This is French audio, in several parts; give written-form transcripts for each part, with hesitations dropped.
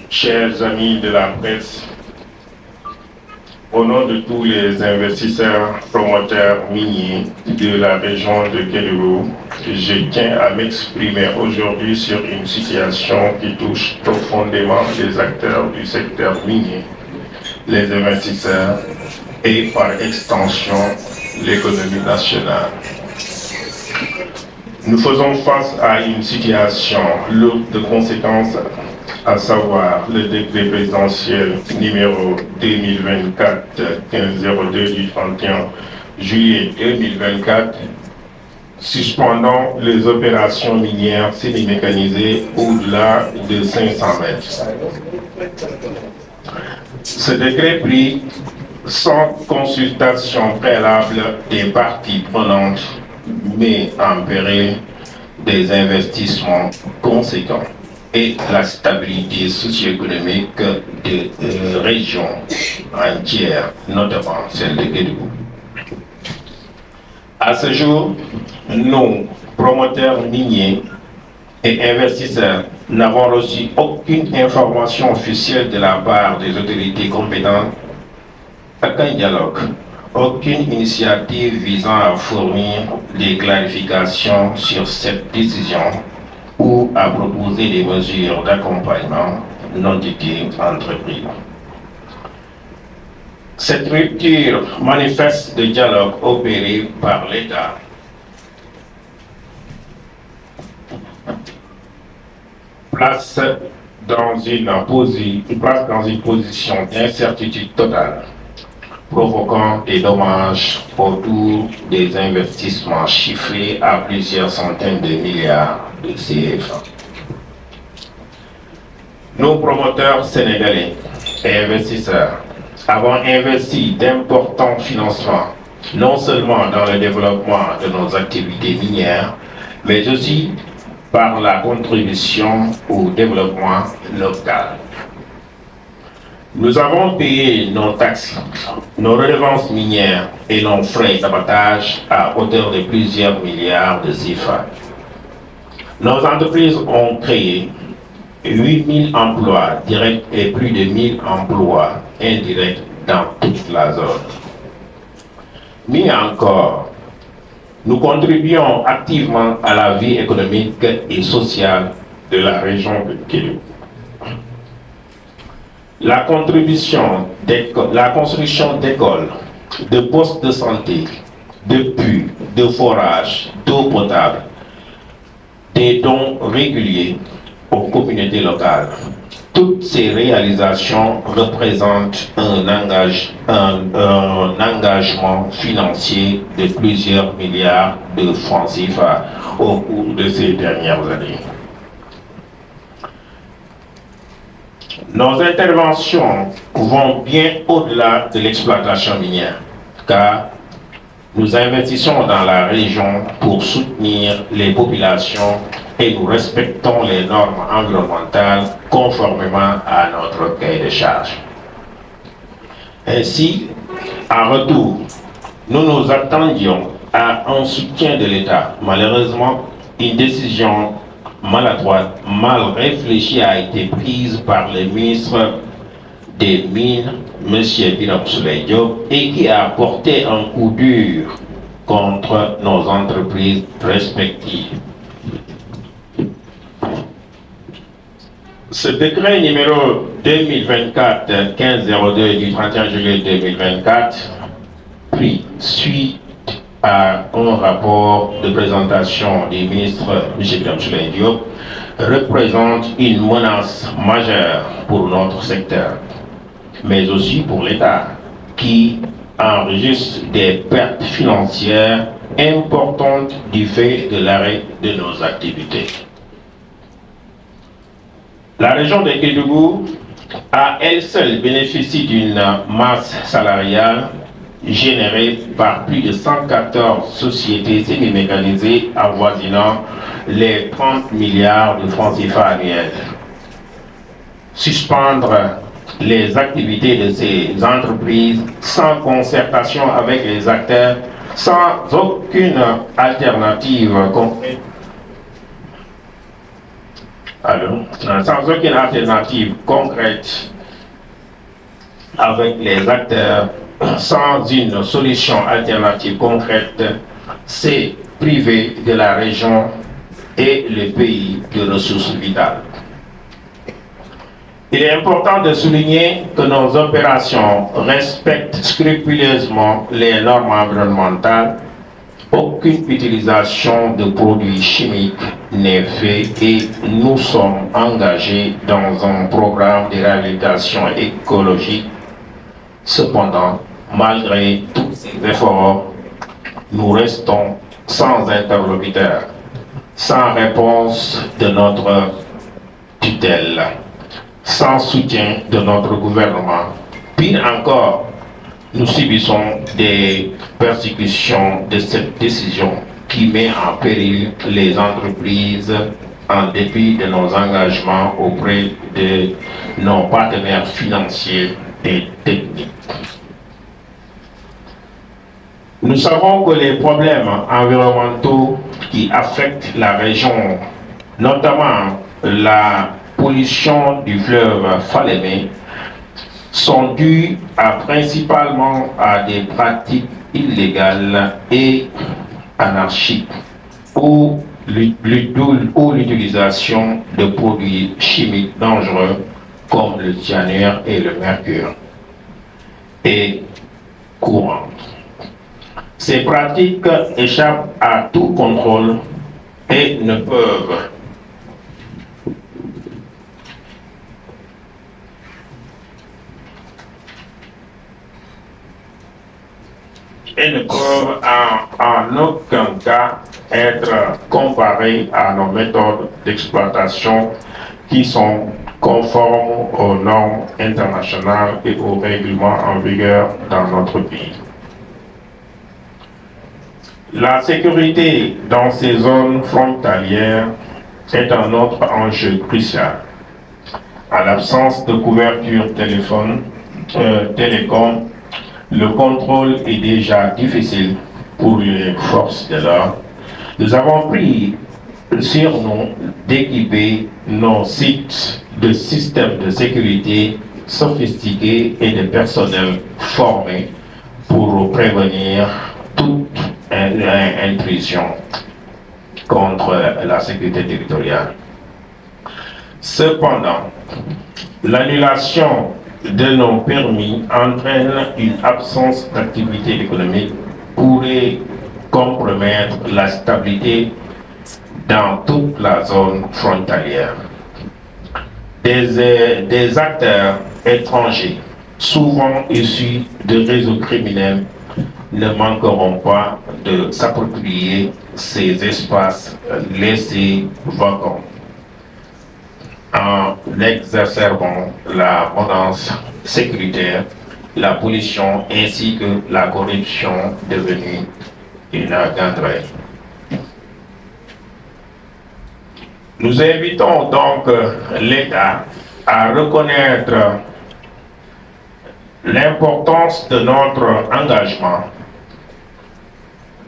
chers amis de la presse, au nom de tous les investisseurs, promoteurs miniers de la région de Kédougou, je tiens à m'exprimer aujourd'hui sur une situation qui touche profondément les acteurs du secteur minier, les investisseurs et par extension l'économie nationale. Nous faisons face à une situation lourde de conséquences, à savoir le décret présidentiel numéro 2024-1502 du 31 juillet 2024 suspendant les opérations minières semi-mécanisées au-delà de 500 mètres. Ce décret pris sans consultation préalable des parties prenantes met en péril des investissements conséquents et la stabilité socio-économique de régions entières, notamment celle de Kédougou. À ce jour, nous, promoteurs miniers et investisseurs, n'avons reçu aucune information officielle de la part des autorités compétentes, aucun dialogue, aucune initiative visant à fournir des clarifications sur cette décision ou à proposer des mesures d'accompagnement n'ont été entreprises. Cette rupture manifeste de dialogue opéré par l'État place dans une position d'incertitude totale, provoquant des dommages autour des investissements chiffrés à plusieurs centaines de milliards de CFA. Nos promoteurs sénégalais et investisseurs avons investi d'importants financements, non seulement dans le développement de nos activités minières, mais aussi par la contribution au développement local. Nous avons payé nos taxes, nos redevances minières et nos frais d'abattage à hauteur de plusieurs milliards de CFA. Nos entreprises ont créé 8 000 emplois directs et plus de 1 000 emplois indirects dans toute la zone. Mais encore, nous contribuons activement à la vie économique et sociale de la région de Kédougou. La construction d'écoles, de postes de santé, de puits, de forages, d'eau potable, des dons réguliers aux communautés locales. Toutes ces réalisations représentent un engagement financier de plusieurs milliards de francs CFA au cours de ces dernières années. Nos interventions vont bien au-delà de l'exploitation minière, car nous investissons dans la région pour soutenir les populations et nous respectons les normes environnementales conformément à notre cahier de charges. Ainsi, en retour, nous nous attendions à un soutien de l'État. Malheureusement, une décision maladroite, mal réfléchie a été prise par le ministre des Mines, M. Birame Souleye Diop, et qui a porté un coup dur contre nos entreprises respectives. Ce décret numéro 2024-1502 du 31 juillet 2024, pris suite à un rapport de présentation du ministre M. Birame Souleye Diop, représente une menace majeure pour notre secteur, mais aussi pour l'État, qui enregistre des pertes financières importantes du fait de l'arrêt de nos activités. La région de Kédougou à elle seule bénéficie d'une masse salariale générée par plus de 114 sociétés semi-mécanisées avoisinant les 30 milliards de francs CFA annuels. Suspendre les activités de ces entreprises sans concertation avec les acteurs, sans aucune alternative concrète sans aucune alternative concrète avec les acteurs, sans une solution alternative concrète, c'est priver de la région et le pays de ressources vitales. Il est important de souligner que nos opérations respectent scrupuleusement les normes environnementales. Aucune utilisation de produits chimiques n'est faite et nous sommes engagés dans un programme de réhabilitation écologique. Cependant, malgré tous ces efforts, nous restons sans interlocuteur, sans réponse de notre tutelle, sans soutien de notre gouvernement. Pire encore, nous subissons des persécutions de cette décision qui met en péril les entreprises en dépit de nos engagements auprès de nos partenaires financiers et techniques. Nous savons que les problèmes environnementaux qui affectent la région, notamment la pollution du fleuve Falémé, sont dus principalement à des pratiques illégales et anarchiques ou l'utilisation de produits chimiques dangereux comme le cyanure et le mercure est courante. Ces pratiques échappent à tout contrôle et ne peuvent en aucun cas être comparées à nos méthodes d'exploitation qui sont conformes aux normes internationales et aux règlements en vigueur dans notre pays. La sécurité dans ces zones frontalières est un autre enjeu crucial. À l'absence de couverture télécom, le contrôle est déjà difficile pour les forces de l'ordre. Nous avons pris sur nous d'équiper nos sites de systèmes de sécurité sophistiqués et de personnel formé pour prévenir toute intrusion contre la sécurité territoriale. Cependant, l'annulation de nos permis entraîne une absence d'activité économique pourrait compromettre la stabilité dans toute la zone frontalière. Des acteurs étrangers, souvent issus de réseaux criminels, ne manqueront pas de s'approprier ces espaces laissés vacants en exacerbant la menace sécuritaire, la pollution ainsi que la corruption devenue une gangrène. Nous invitons donc l'État à reconnaître l'importance de notre engagement.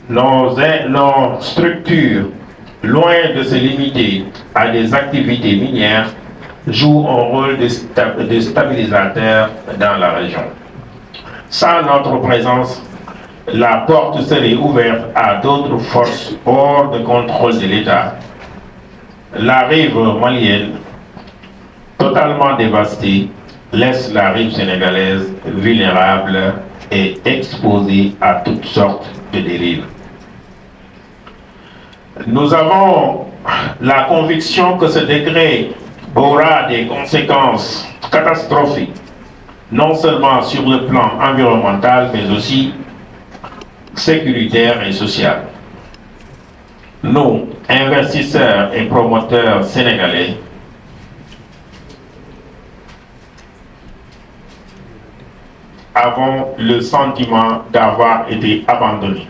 Nos structures, loin de se limiter à des activités minières, jouent un rôle de stabilisateur dans la région. Sans notre présence, la porte serait ouverte à d'autres forces hors de contrôle de l'État. La rive malienne, totalement dévastée, laisse la rive sénégalaise vulnérable et exposée à toutes sortes de dérives. Nous avons la conviction que ce décret aura des conséquences catastrophiques, non seulement sur le plan environnemental, mais aussi sécuritaire et social. Nous, investisseurs et promoteurs sénégalais, avons le sentiment d'avoir été abandonnés.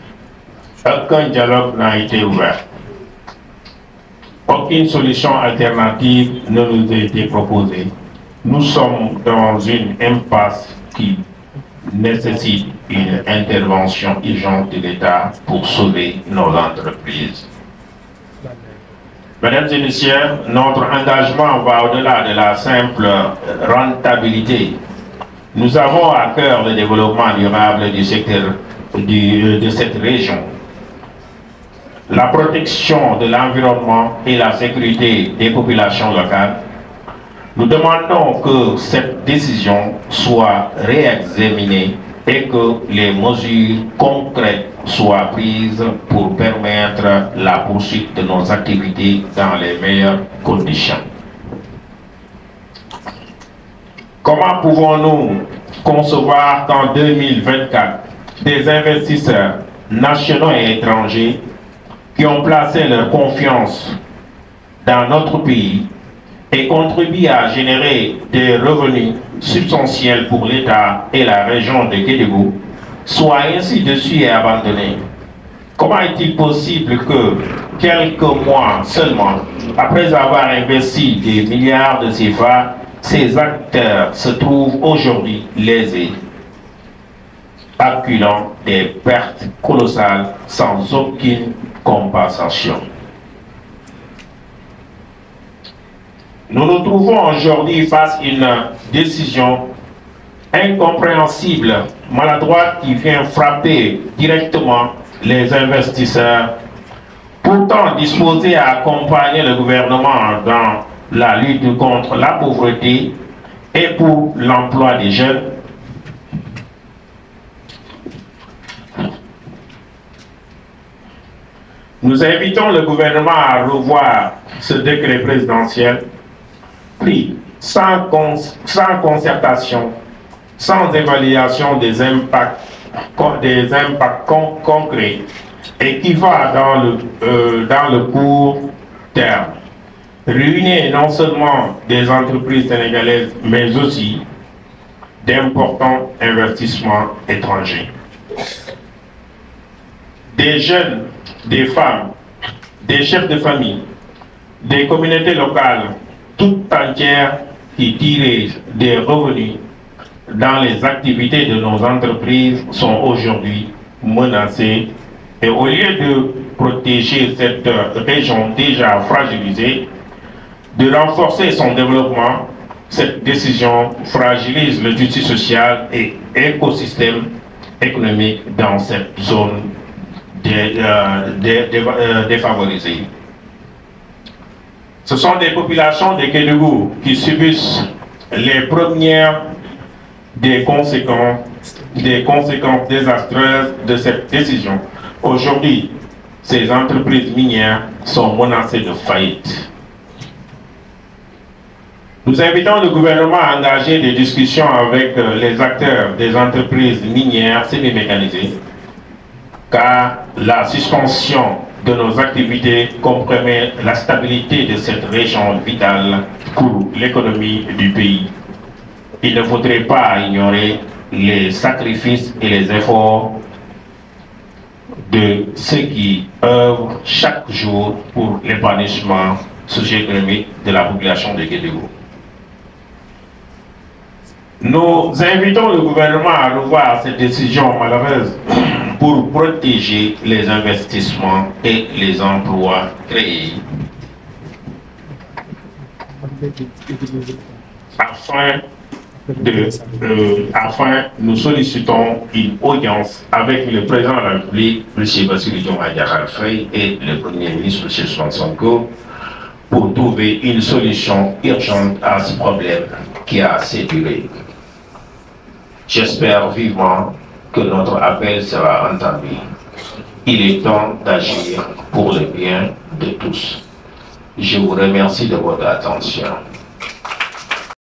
Aucun dialogue n'a été ouvert. Aucune solution alternative ne nous a été proposée. Nous sommes dans une impasse qui nécessite une intervention urgente de l'État pour sauver nos entreprises. Mesdames et messieurs, notre engagement va au-delà de la simple rentabilité. Nous avons à cœur le développement durable du secteur de cette région, la protection de l'environnement et la sécurité des populations locales. Nous demandons que cette décision soit réexaminée et que les mesures concrètes soient prises pour permettre la poursuite de nos activités dans les meilleures conditions. Comment pouvons-nous concevoir qu'en 2024, des investisseurs nationaux et étrangers qui ont placé leur confiance dans notre pays et contribuent à générer des revenus substantiels pour l'État et la région de Kédougou soient ainsi dessus et abandonnés? Comment est-il possible que, quelques mois seulement après avoir investi des milliards de CFA, ces acteurs se trouvent aujourd'hui lésés, acculant des pertes colossales sans aucune compensation? Nous nous trouvons aujourd'hui face à une décision incompréhensible, maladroite, qui vient frapper directement les investisseurs, pourtant disposés à accompagner le gouvernement dans la lutte contre la pauvreté et pour l'emploi des jeunes. Nous invitons le gouvernement à revoir ce décret présidentiel pris sans concertation, sans évaluation des impacts concrets et qui va dans le court terme ruiner non seulement des entreprises sénégalaises, mais aussi d'importants investissements étrangers. Des jeunes, des femmes, des chefs de famille, des communautés locales toutes entières qui tirent des revenus dans les activités de nos entreprises sont aujourd'hui menacées. Et au lieu de protéger cette région déjà fragilisée, de renforcer son développement, cette décision fragilise le justice social et écosystème économique dans cette zone défavorisée. Ce sont des populations de Kédougou qui subissent les premières des conséquences désastreuses de cette décision. Aujourd'hui, ces entreprises minières sont menacées de faillite. Nous invitons le gouvernement à engager des discussions avec les acteurs des entreprises minières semi-mécanisées, car la suspension de nos activités compromet la stabilité de cette région vitale pour l'économie du pays. Il ne faudrait pas ignorer les sacrifices et les efforts de ceux qui œuvrent chaque jour pour l'épanouissement socio-économique de la population de Kédougou. Nous invitons le gouvernement à revoir cette décision malheureuse pour protéger les investissements et les emplois créés. Nous sollicitons une audience avec le président de la République, M. Bassirou Diomaye Diakhar Faye, et le Premier ministre, M. Ousmane Sonko, pour trouver une solution urgente à ce problème qui a assez duré. J'espère vivement que notre appel sera entendu. Il est temps d'agir pour le bien de tous. Je vous remercie de votre attention.